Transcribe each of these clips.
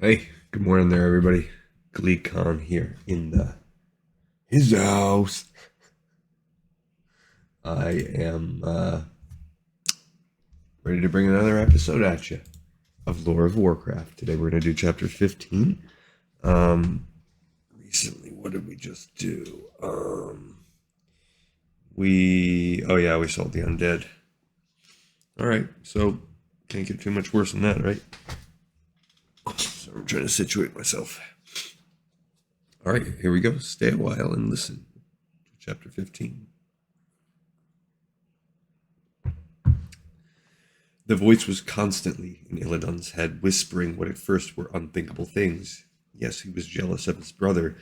Hey, good morning there, everybody. Glee Khan here in his house. I am ready to bring another episode at you of Lore of Warcraft. Today we're going to do chapter 15. Um, Recently, what did we just do? We sold the undead. All right, so can't get too much worse than that, right? So I'm trying to situate myself. All right, here we go. Stay a while and listen to chapter 15. The voice was constantly in Illidan's head, whispering what at first were unthinkable things. Yes, he was jealous of his brother,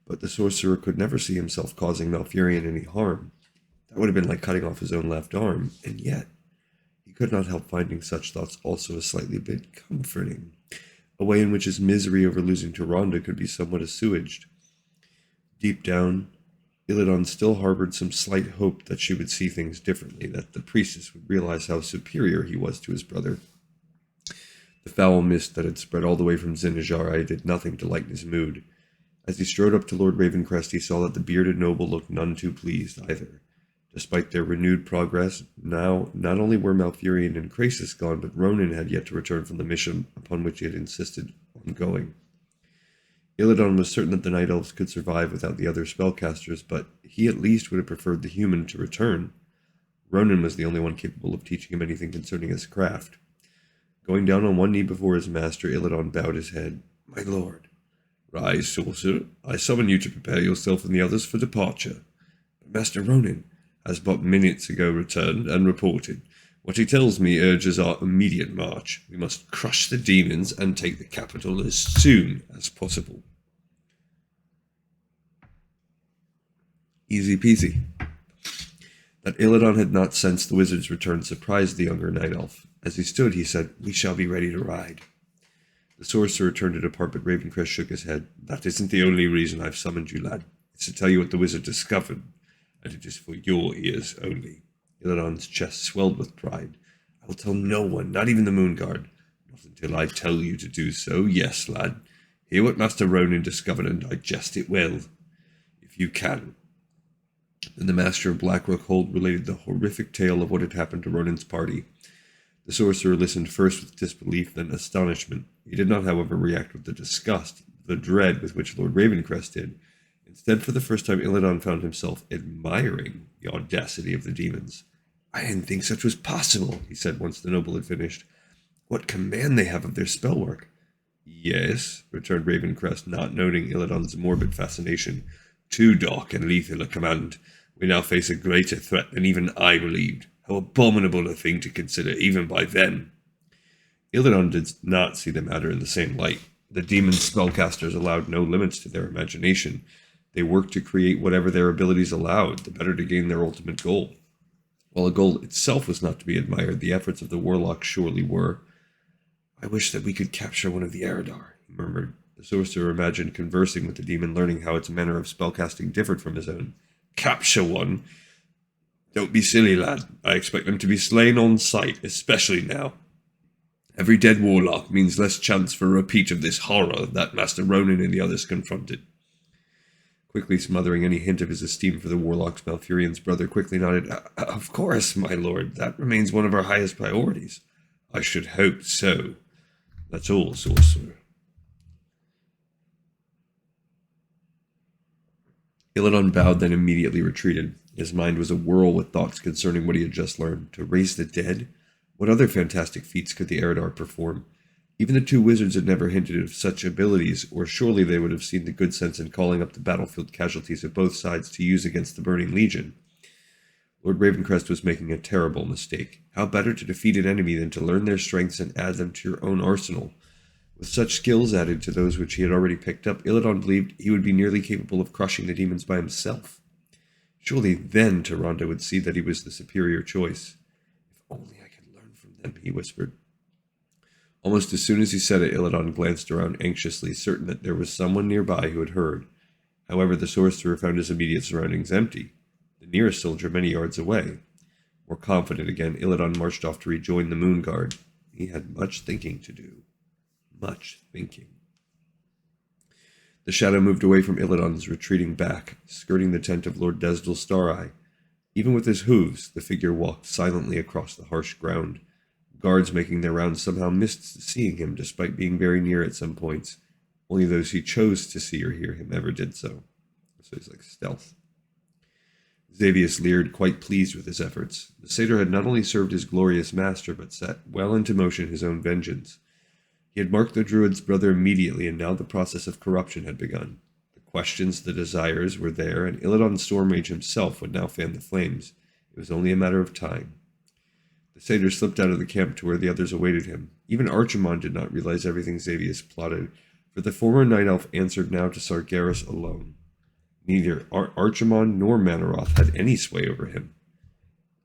but the sorcerer could never see himself causing Malfurion any harm. That would have been like cutting off his own left arm, and yet he could not help finding such thoughts also a slightly bit comforting, a way in which his misery over losing to Rhonda could be somewhat assuaged. Deep down, Illidan still harbored some slight hope that she would see things differently, that the priestess would realize how superior he was to his brother. The foul mist that had spread all the way from Zinajari did nothing to lighten his mood. As he strode up to Lord Ravencrest, he saw that the bearded noble looked none too pleased either. Despite their renewed progress, now not only were Malfurion and Krasis gone, but Ronan had yet to return from the mission upon which he had insisted on going. Illidan was certain that the Night Elves could survive without the other spellcasters, but he at least would have preferred the human to return. Ronan was the only one capable of teaching him anything concerning his craft. Going down on one knee before his master, Illidan bowed his head. "My lord." "Rise, sorcerer. I summon you to prepare yourself and the others for departure." "But Master Ronan has but minutes ago returned and reported. What he tells me urges our immediate march. We must crush the demons and take the capital as soon as possible." Easy peasy. That Illidan had not sensed the wizard's return surprised the younger night elf. As he stood, he said, "We shall be ready to ride." The sorcerer turned to depart, but Ravencrest shook his head. "That isn't the only reason I've summoned you, lad. It's to tell you what the wizard discovered, and it is for your ears only." Illidan's chest swelled with pride. "I will tell no one, not even the Moonguard. Not until I tell you to do so. Yes, lad. Hear what Master Ronan discovered and digest it well, if you can." Then the Master of Blackrock-Hold related the horrific tale of what had happened to Ronan's party. The sorcerer listened first with disbelief, then astonishment. He did not, however, react with the disgust, the dread with which Lord Ravencrest did. Instead, for the first time, Illidan found himself admiring the audacity of the demons. "I didn't think such was possible," he said once the noble had finished. "What command they have of their spellwork." "Yes," returned Ravencrest, not noting Illidan's morbid fascination. "Too dark and lethal a command. We now face a greater threat than even I believed. How abominable a thing to consider, even by them." Illidan did not see the matter in the same light. The demon spellcasters allowed no limits to their imagination. They worked to create whatever their abilities allowed, the better to gain their ultimate goal. While a goal itself was not to be admired, the efforts of the warlock surely were. "I wish that we could capture one of the Eridar," he murmured. The sorcerer imagined conversing with the demon, learning how its manner of spellcasting differed from his own. "Capture one? Don't be silly, lad. I expect them to be slain on sight, especially now. Every dead warlock means less chance for a repeat of this horror that Master Ronan and the others confronted." Quickly smothering any hint of his esteem for the warlocks, Malfurion's brother quickly nodded. Of course, my lord. That remains one of our highest priorities." "I should hope so. That's all, sorcerer." Illidan bowed, then immediately retreated. His mind was a whirl with thoughts concerning what he had just learned. To raise the dead? What other fantastic feats could the Eridar perform? Even the two wizards had never hinted of such abilities, or surely they would have seen the good sense in calling up the battlefield casualties of both sides to use against the Burning Legion. Lord Ravencrest was making a terrible mistake. How better to defeat an enemy than to learn their strengths and add them to your own arsenal? With such skills added to those which he had already picked up, Illidan believed he would be nearly capable of crushing the demons by himself. Surely then Tyrande would see that he was the superior choice. "If only I could learn from them," he whispered. Almost as soon as he said it, Illidan glanced around anxiously, certain that there was someone nearby who had heard. However, the sorcerer found his immediate surroundings empty, the nearest soldier many yards away. More confident again, Illidan marched off to rejoin the Moonguard. He had much thinking to do. Much thinking. The shadow moved away from Illidan's retreating back, skirting the tent of Lord Desdal Stareye. Even with his hooves, the figure walked silently across the harsh ground. Guards making their rounds somehow missed seeing him, despite being very near at some points. Only those who chose to see or hear him ever did so. So he's like stealth. Xavius leered, quite pleased with his efforts. The satyr had not only served his glorious master, but set well into motion his own vengeance. He had marked the druid's brother immediately, and now the process of corruption had begun. The questions, the desires were there, and Illidan Stormrage himself would now fan the flames. It was only a matter of time. The satyr slipped out of the camp to where the others awaited him. Even Archimond did not realize everything Xavius plotted, for the former night elf answered now to Sargeras alone. Neither Archimond nor Manaroth had any sway over him.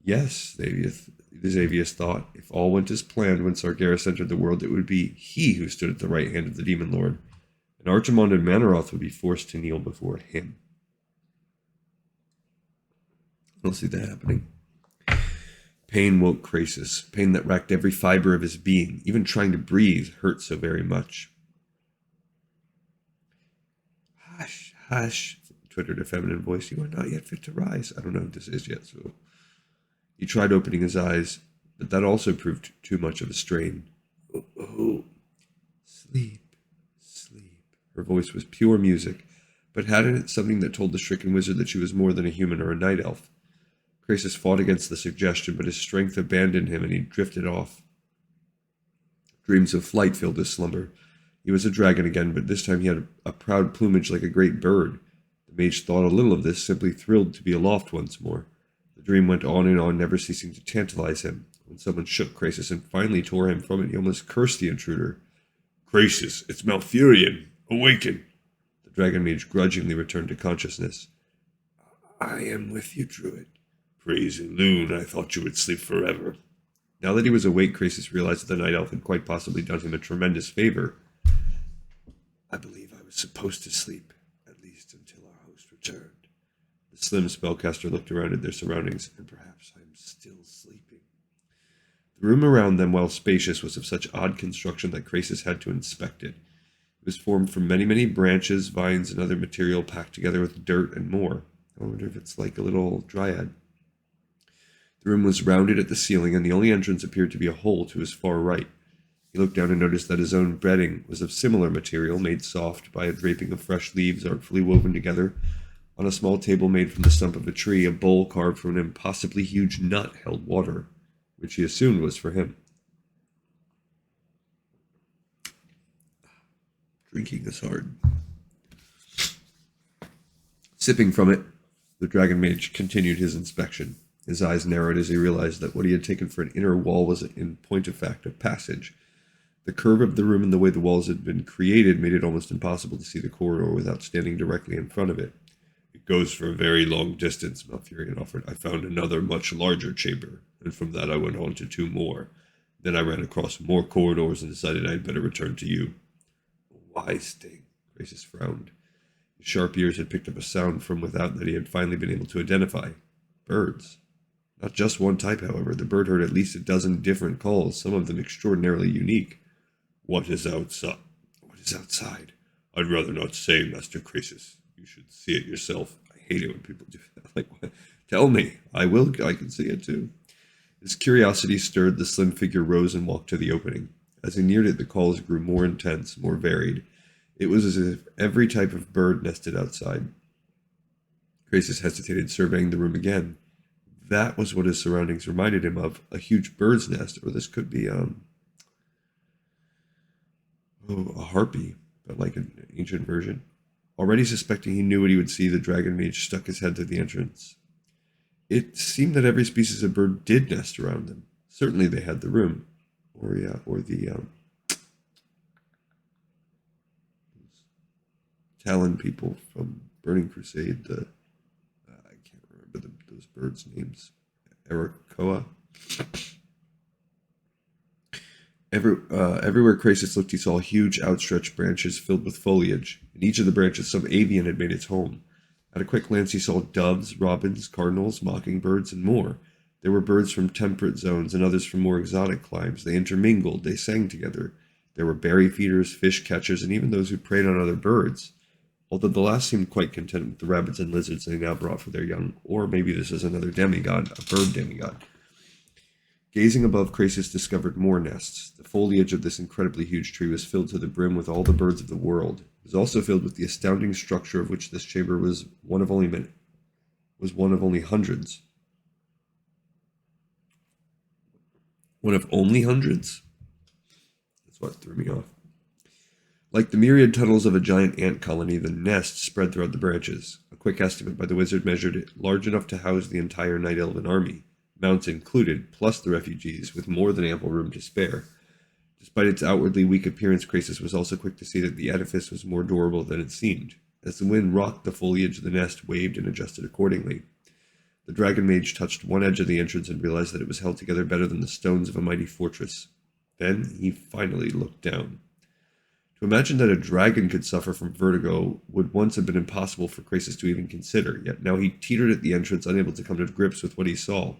Yes, Xavius thought, if all went as planned when Sargeras entered the world, it would be he who stood at the right hand of the Demon Lord, and Archimond and Manaroth would be forced to kneel before him. I don't see that happening. Pain woke Krasis, pain that racked every fiber of his being. Even trying to breathe hurt so very much. Hush, hush, twittered a feminine voice. You are not yet fit to rise. I don't know what this is yet, so... He tried opening his eyes, but that also proved too much of a strain. Oh, sleep, sleep. Her voice was pure music, but had in it something that told the stricken wizard that she was more than a human or a night elf. Krasis fought against the suggestion, but his strength abandoned him and he drifted off. Dreams of flight filled his slumber. He was a dragon again, but this time he had a proud plumage like a great bird. The mage thought a little of this, simply thrilled to be aloft once more. The dream went on and on, never ceasing to tantalize him. When someone shook Krasis and finally tore him from it, he almost cursed the intruder. Krasis, it's Malfurion! Awaken! The dragon mage grudgingly returned to consciousness. I am with you, druid. Praise Elune, I thought you would sleep forever. Now that he was awake, Krasis realized that the night elf had quite possibly done him a tremendous favor. I believe I was supposed to sleep, at least until our host returned. The slim spellcaster looked around at their surroundings, and perhaps I am still sleeping. The room around them, while spacious, was of such odd construction that Krasis had to inspect it. It was formed from many, many branches, vines, and other material packed together with dirt and more. I wonder if it's like a little dryad. The room was rounded at the ceiling, and the only entrance appeared to be a hole to his far right. He looked down and noticed that his own bedding was of similar material, made soft by a draping of fresh leaves artfully woven together. On a small table made from the stump of a tree, a bowl carved from an impossibly huge nut held water, which he assumed was for him. Drinking is hard. Sipping from it, the dragon mage continued his inspection. His eyes narrowed as he realized that what he had taken for an inner wall was, in point of fact, a passage. The curve of the room and the way the walls had been created made it almost impossible to see the corridor without standing directly in front of it. It goes for a very long distance, Malfurion offered. I found another much larger chamber, and from that I went on to two more. Then I ran across more corridors and decided I had better return to you. A wise thing, Krasis frowned. His sharp ears had picked up a sound from without that he had finally been able to identify. Birds. Not just one type, however. The bird heard at least a dozen different calls, some of them extraordinarily unique. What is outside? What is outside? I'd rather not say, Master Krasis. You should see it yourself. I hate it when people do that. Like, what? Tell me. I will. I can see it too. His curiosity stirred. The slim figure rose and walked to the opening. As he neared it, the calls grew more intense, more varied. It was as if every type of bird nested outside. Krasis hesitated, surveying the room again. That was what his surroundings reminded him of, a huge bird's nest, or this could be, a harpy, but like an ancient version. Already suspecting he knew what he would see, the dragon mage stuck his head through the entrance. It seemed that every species of bird did nest around them. Certainly they had the room, or the, Talon people from Burning Crusade, I can't remember those birds' names. Arakoa. Everywhere Krasis looked, he saw huge, outstretched branches filled with foliage. In each of the branches, some avian had made its home. At a quick glance, he saw doves, robins, cardinals, mockingbirds, and more. There were birds from temperate zones and others from more exotic climes. They intermingled, they sang together. There were berry feeders, fish catchers, and even those who preyed on other birds. although the last seemed quite content with the rabbits and lizards they now brought for their young, or maybe this is another demigod, a bird demigod. Gazing above, Croesus discovered more nests. The foliage of this incredibly huge tree was filled to the brim with all the birds of the world. It was also filled with the astounding structure of which this chamber was one of only hundreds. One of only hundreds? That's what threw me off. Like the myriad tunnels of a giant ant colony, the nest spread throughout the branches. A quick estimate by the wizard measured it large enough to house the entire Night Elven army, mounts included, plus the refugees, with more than ample room to spare. Despite its outwardly weak appearance, Croesus was also quick to see that the edifice was more durable than it seemed. As the wind rocked, the foliage of the nest waved and adjusted accordingly. The dragon mage touched one edge of the entrance and realized that it was held together better than the stones of a mighty fortress. Then he finally looked down. To imagine that a dragon could suffer from vertigo would once have been impossible for Croesus to even consider, yet now he teetered at the entrance, unable to come to grips with what he saw.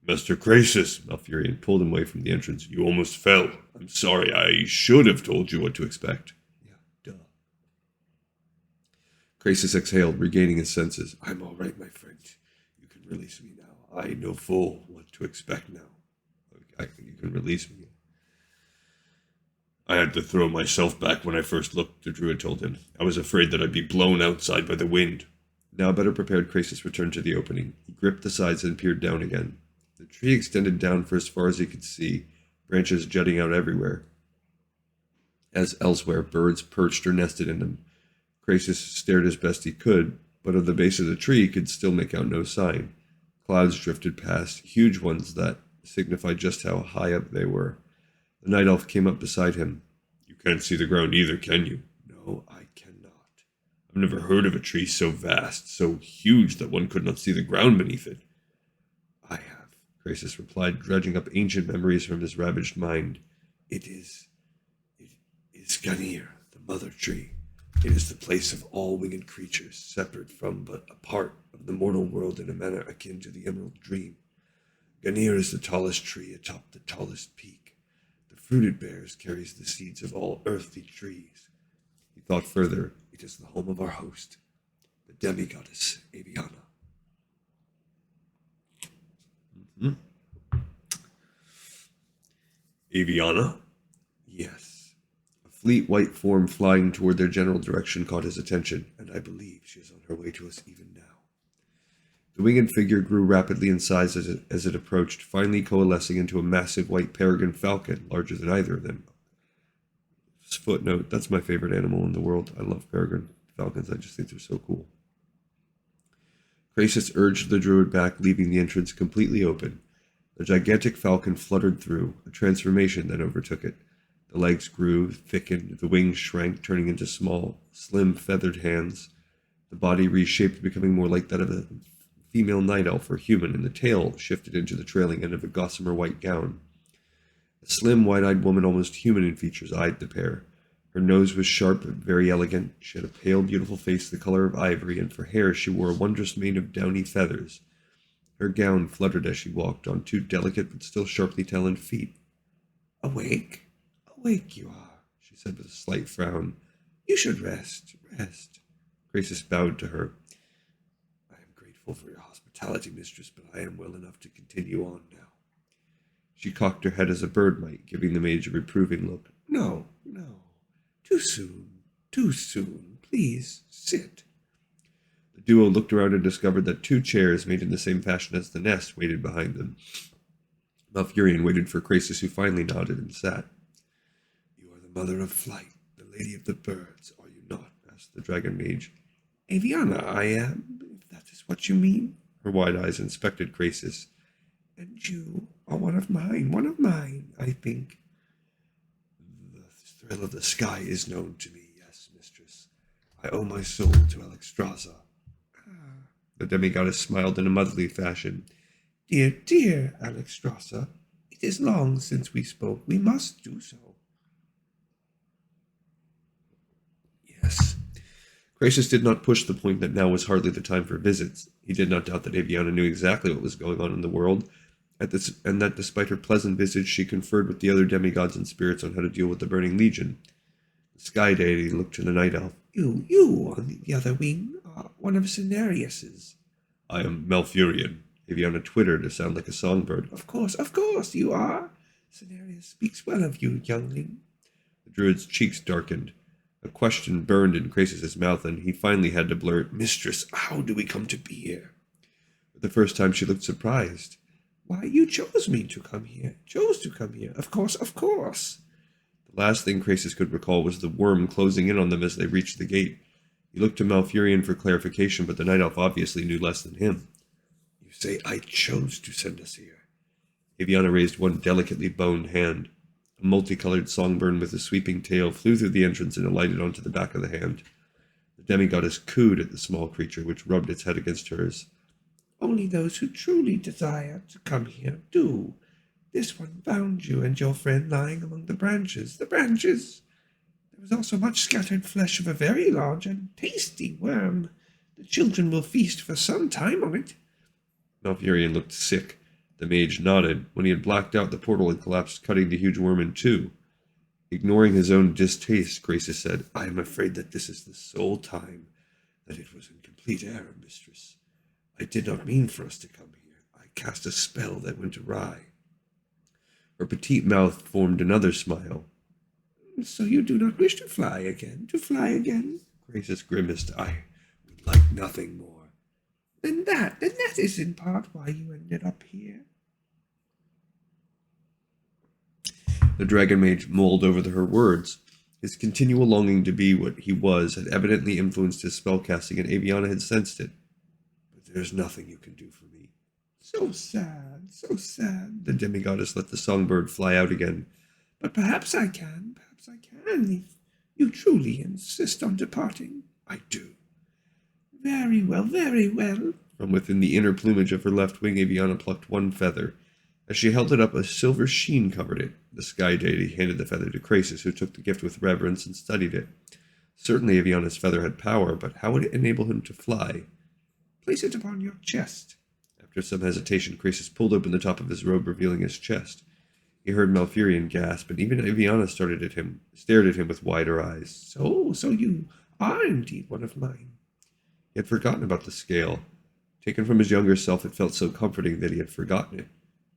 "Master Croesus," Malfurion pulled him away from the entrance. "You almost fell. I'm sorry, I should have told you what to expect." "Yeah, duh." Croesus exhaled, regaining his senses. "I'm all right, my friend. You can release me now. I know full what to expect now. You can release me." "I had to throw myself back when I first looked," the druid told him. "I was afraid that I'd be blown outside by the wind." Now better prepared, Croesus returned to the opening. He gripped the sides and peered down again. The tree extended down for as far as he could see, branches jutting out everywhere. As elsewhere, birds perched or nested in them. Croesus stared as best he could, but of the base of the tree he could still make out no sign. Clouds drifted past, huge ones that signified just how high up they were. The night elf came up beside him. "You can't see the ground either, can you?" "No, I cannot." "I've never heard of a tree so vast, so huge that one could not see the ground beneath it." "I have," Croesus replied, dredging up ancient memories from his ravaged mind. It is Ganir, the mother tree. It is the place of all winged creatures, separate from but a part of the mortal world in a manner akin to the Emerald Dream. Ganir is the tallest tree atop the tallest peak. The fruit it bears carries the seeds of all earthly trees. He thought further. It is the home of our host, the demigoddess Aviana. Aviana? Yes. A fleet white form flying toward their general direction caught his attention, and I believe she is on her way to us even now. The winged figure grew rapidly in size as it approached, finally coalescing into a massive white peregrine falcon, larger than either of them. Footnote, that's my favorite animal in the world. I love peregrine falcons. I just think they're so cool. Croesus urged the druid back, leaving the entrance completely open. The gigantic falcon fluttered through. A transformation then overtook it. The legs grew, thickened, the wings shrank, turning into small, slim, feathered hands. The body reshaped, becoming more like that of a female night elf or human, and the tail shifted into the trailing end of a gossamer white gown. A slim, wide-eyed woman, almost human in features, eyed the pair. Her nose was sharp but very elegant. She had a pale, beautiful face the color of ivory, and for hair she wore a wondrous mane of downy feathers. Her gown fluttered as she walked on two delicate but still sharply taloned feet. "Awake? Awake you are," she said with a slight frown. "You should rest. Croesus bowed to her. "I am grateful for your hospitality, mistress, but I am well enough to continue on now." She cocked her head as a bird might, giving the mage a reproving look. No. Too soon. Please, sit." The duo looked around and discovered that two chairs, made in the same fashion as the nest, waited behind them. Malfurion waited for Croesus, who finally nodded and sat. "You are the mother of flight, the lady of the birds, are you not?" asked the dragon mage. "Aviana, I am, if that is what you mean." Her wide eyes inspected Croesus. "And you are one of mine, I think." "The thrill of the sky is known to me, yes, mistress. I owe my soul to Alexstrasza." The demigoddess smiled in a motherly fashion. Dear Alexstrasza, it is long since we spoke. We must do so." "Yes." Croesus did not push the point that now was hardly the time for visits. He did not doubt that Aviana knew exactly what was going on in the world, and that despite her pleasant visage she conferred with the other demigods and spirits on how to deal with the burning legion. The sky deity looked to the night elf. You on the other wing are one of Cenarius's. I am Malfurion. Aviana twittered to sound like a songbird. Of course, you are. Cenarius speaks well of you, youngling. The druid's cheeks darkened. A question burned in Krasus's mouth, and he finally had to blurt, Mistress, how do we come to be here? For the first time she looked surprised. Why, you chose me to come here. Chose to come here. Of course. The last thing Krasus could recall was the worm closing in on them as they reached the gate. He looked to Malfurion for clarification, but the night elf obviously knew less than him. You say I chose to send us here. Aviana raised one delicately boned hand. A multicolored songbird with a sweeping tail flew through the entrance and alighted onto the back of the hand. The demigoddess cooed at the small creature, which rubbed its head against hers. Only those who truly desire to come here do. This one found you and your friend lying among the branches. The branches! There was also much scattered flesh of a very large and tasty worm. The children will feast for some time on it. Malfurion looked sick. The mage nodded. When he had blacked out, the portal had collapsed, cutting the huge worm in two. Ignoring his own distaste, Krasus said, I am afraid that this is the sole time that it was in complete error, mistress. I did not mean for us to come here. I cast a spell that went awry. Her petite mouth formed another smile. So you do not wish to fly again? Krasus grimaced. I would like nothing more. Then that is in part why you ended up here. The dragon mage mulled over her words. His continual longing to be what he was had evidently influenced his spellcasting, and Aviana had sensed it. But there's nothing you can do for me. So sad. The demigoddess let the songbird fly out again. But perhaps I can, if you truly insist on departing. I do. Very well. From within the inner plumage of her left wing, Aviana plucked one feather. As she held it up, a silver sheen covered it. The sky deity handed the feather to Krasus, who took the gift with reverence and studied it. Certainly Aviana's feather had power, but how would it enable him to fly? Place it upon your chest. After some hesitation, Krasus pulled open the top of his robe, revealing his chest. He heard Malfurion gasp, and even Aviana stared at him with wider eyes. So you are indeed one of mine. He had forgotten about the scale. Taken from his younger self, it felt so comforting that he had forgotten it.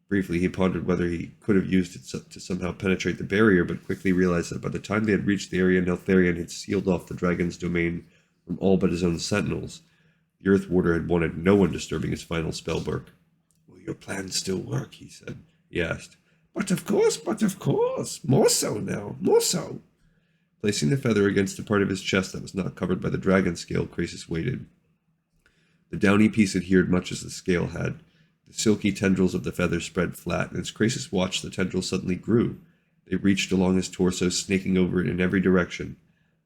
Briefly, he pondered whether he could have used it to somehow penetrate the barrier, but quickly realized that by the time they had reached the area, Neltharion had sealed off the dragon's domain from all but his own sentinels. The Earth Warder had wanted no one disturbing his final spell work. Will your plans still work? He said. He asked. But of course. More so now. Placing the feather against the part of his chest that was not covered by the dragon scale, Krasus waited. The downy piece adhered much as the scale had. The silky tendrils of the feather spread flat, and as Krasus watched, the tendrils suddenly grew. They reached along his torso, snaking over it in every direction.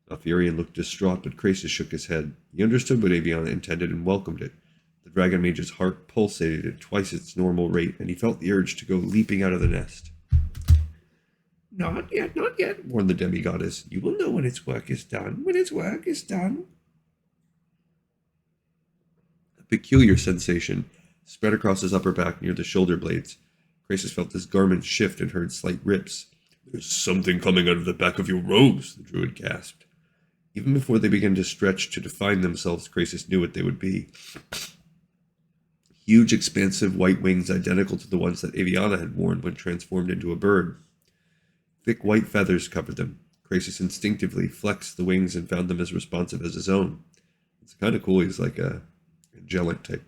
Malfurion looked distraught, but Krasus shook his head. He understood what Aviana intended and welcomed it. The dragon mage's heart pulsated at twice its normal rate, and he felt the urge to go leaping out of the nest. Not yet, warned the demigoddess. You will know when its work is done. A peculiar sensation spread across his upper back near the shoulder blades. Krasus felt his garments shift and heard slight rips. There's something coming out of the back of your robes, the druid gasped. Even before they began to stretch to define themselves, Krasus knew what they would be. Huge, expansive white wings identical to the ones that Aviana had worn when transformed into a bird. Thick white feathers covered them. Krasus instinctively flexed the wings and found them as responsive as his own. It's kind of cool. He's like a angelic type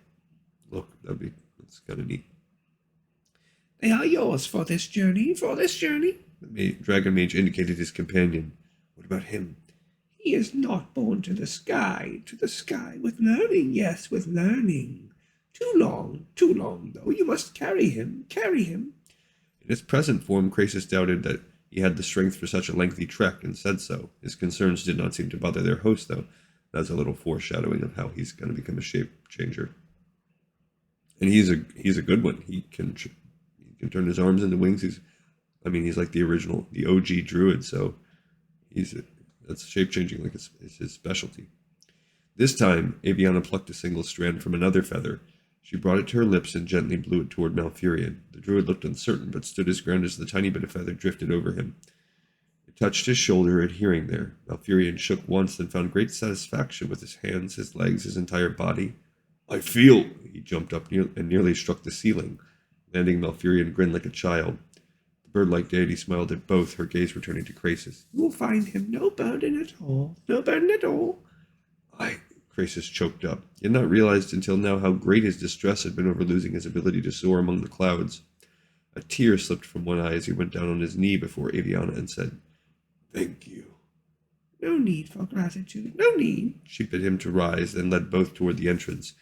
look. That's kind of neat. They are yours for this journey. The dragon mage indicated his companion. What about him? He is not born to the sky with learning, yes, with learning. Too long, though. You must carry him. In his present form, Krasus doubted that he had the strength for such a lengthy trek and said so. His concerns did not seem to bother their host, though. That's a little foreshadowing of how he's going to become a shape changer. And he's a good one. He can turn his arms into wings. He's like the OG druid, so that's shape changing, like it's his specialty. This time, Aviana plucked a single strand from another feather. She brought it to her lips and gently blew it toward Malfurion. The druid looked uncertain, but stood his ground as the tiny bit of feather drifted over him. It touched his shoulder, adhering there. Malfurion shook once, then found great satisfaction with his hands, his legs, his entire body. I feel! He jumped up and nearly struck the ceiling, landing. Malfurion grinned like a child. The bird-like deity smiled at both, her gaze returning to Krasus. You will find him no burden at all. No burden at all. Krasus choked up. He had not realized until now how great his distress had been over losing his ability to soar among the clouds. A tear slipped from one eye as he went down on his knee before Aviana and said, Thank you. No need for gratitude, no need. She bid him to rise, then led both toward the entrance.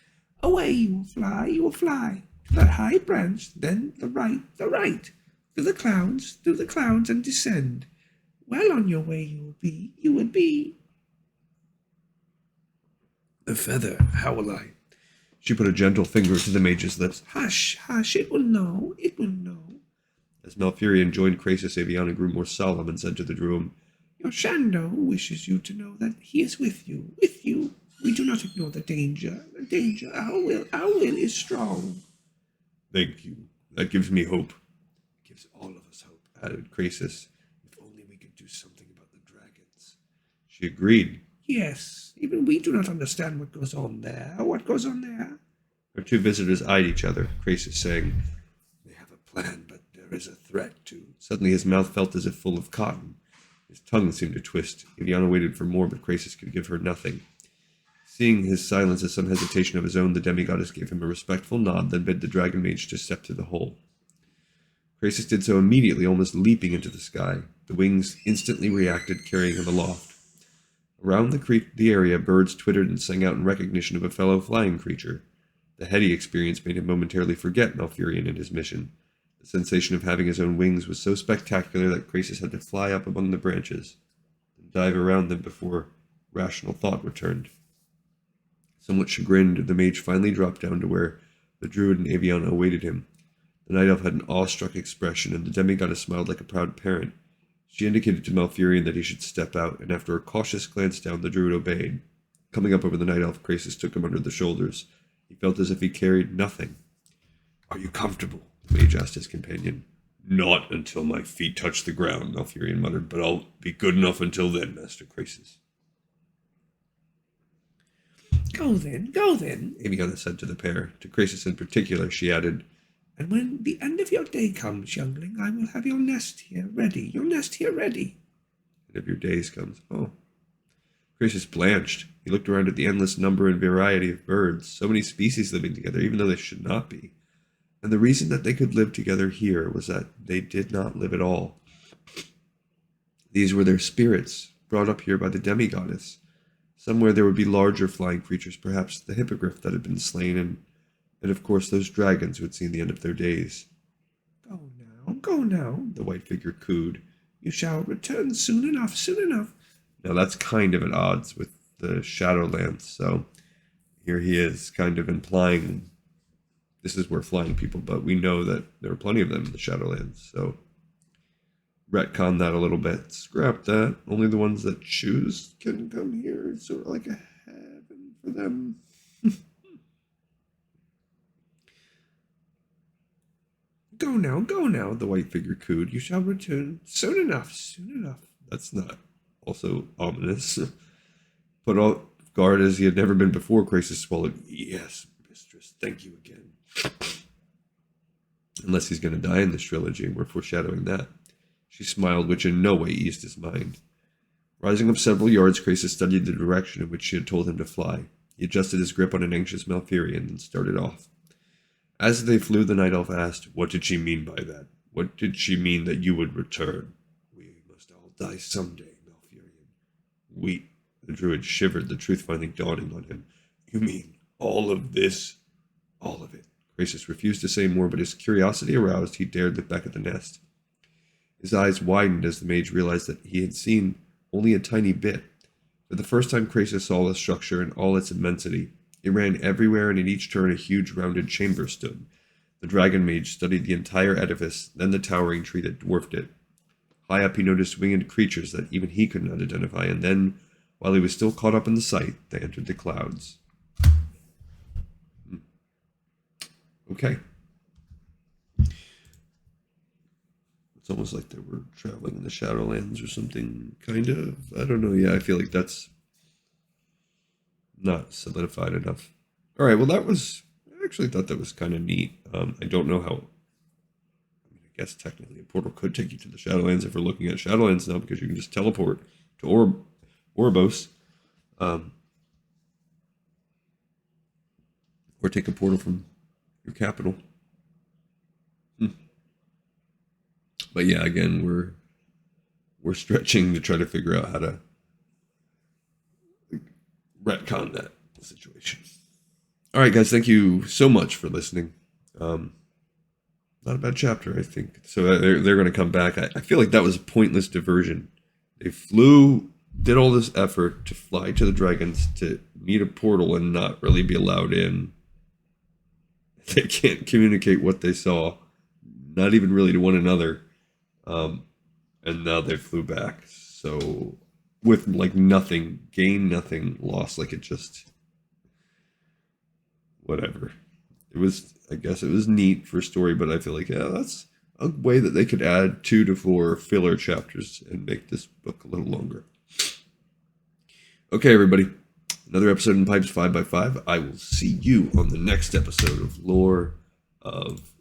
Away you will fly, to that high branch, then the right, through the clouds, and descend. Well on your way you would be. The feather, how will I? She put a gentle finger to the mage's lips. Hush, hush, it will know. As Malfurion joined Krasus, Aviana grew more solemn and said to the Druid, Your Shando wishes you to know that he is with you. We do not ignore the danger. Our will is strong. Thank you. That gives me hope. It gives all of us hope, added Krasus. If only we could do something about the dragons. She agreed. Yes, even we do not understand what goes on there. Our two visitors eyed each other, Krasus saying, They have a plan, but there is a threat too. Suddenly his mouth felt as if full of cotton. His tongue seemed to twist. Aviana waited for more, but Krasus could give her nothing. Seeing his silence as some hesitation of his own, the demigoddess gave him a respectful nod, then bid the dragon mage to step to the hole. Krasus did so immediately, almost leaping into the sky. The wings instantly reacted, carrying him aloft. Around the area, birds twittered and sang out in recognition of a fellow flying creature. The heady experience made him momentarily forget Malfurion and his mission. The sensation of having his own wings was so spectacular that Krasus had to fly up among the branches and dive around them before rational thought returned. Somewhat chagrined, the mage finally dropped down to where the druid and Aviana awaited him. The night elf had an awestruck expression, and the demigoddess smiled like a proud parent. She indicated to Malfurion that he should step out, and after a cautious glance down, the druid obeyed. Coming up over the night elf, Krasus took him under the shoulders. He felt as if he carried nothing. Are you comfortable? The mage asked his companion. Not until my feet touch the ground, Malfurion muttered, but I'll be good enough until then, Master Krasus. Go then, Aviana said to the pair. To Krasus in particular, she added, And when the end of your day comes, youngling, I will have your nest here ready. End of your days comes. Oh. Krasus blanched. He looked around at the endless number and variety of birds, so many species living together, even though they should not be. And the reason that they could live together here was that they did not live at all. These were their spirits, brought up here by the demigoddess. Somewhere there would be larger flying creatures, perhaps the hippogriff that had been slain, and of course those dragons who had seen the end of their days. Go now, the white figure cooed. You shall return soon enough. Now that's kind of at odds with the Shadowlands, so here he is kind of implying this is where flying people, but we know that there are plenty of them in the Shadowlands, so retcon that a little bit. Scrap that. Only the ones that choose can come here. It's sort of like a heaven for them. Go now, the white figure cooed. You shall return soon enough. That's not also ominous. Put off guard as he had never been before, Krasus swallowed. Yes, mistress, thank you again. Unless he's going to die in this trilogy, and we're foreshadowing that. She smiled, which in no way eased his mind. Rising up several yards, Krasus studied the direction in which she had told him to fly. He adjusted his grip on an anxious Malfurion and started off. As they flew, the night elf asked, What did she mean by that? What did she mean that you would return? We must all die someday, Malfurion. We, the druid shivered, the truth finally dawning on him. You mean all of this? All of it. Krasus refused to say more, but his curiosity aroused, he dared look back at the nest. His eyes widened as the mage realized that he had seen only a tiny bit. For the first time, Krasus saw the structure in all its immensity. It ran everywhere, and at each turn a huge rounded chamber stood. The dragon mage studied the entire edifice, then the towering tree that dwarfed it. High up he noticed winged creatures that even he could not identify, and then, while he was still caught up in the sight, they entered the clouds. Okay. It's almost like they were traveling in the Shadowlands or something, kind of. I don't know. Yeah, I feel like that's not solidified enough. All right, well, that was... I actually thought that was kind of neat. I don't know how... I guess technically a portal could take you to the Shadowlands if we're looking at Shadowlands now, because you can just teleport to Oribos. Or take a portal from your capital. But yeah, again, we're stretching to try to figure out how to retcon that situation. All right, guys, thank you so much for listening. Not a bad chapter, I think. So they're going to come back. I feel like that was a pointless diversion. They did all this effort to fly to the dragons to meet a portal and not really be allowed in. They can't communicate what they saw, not even really to one another. And now they flew back. So with like nothing, gain nothing, lost, like it just, whatever. I guess it was neat for story, but I feel like, yeah, that's a way that they could add 2 to 4 filler chapters and make this book a little longer. Okay, everybody. Another episode in Pipes 5x5. I will see you on the next episode of Lore of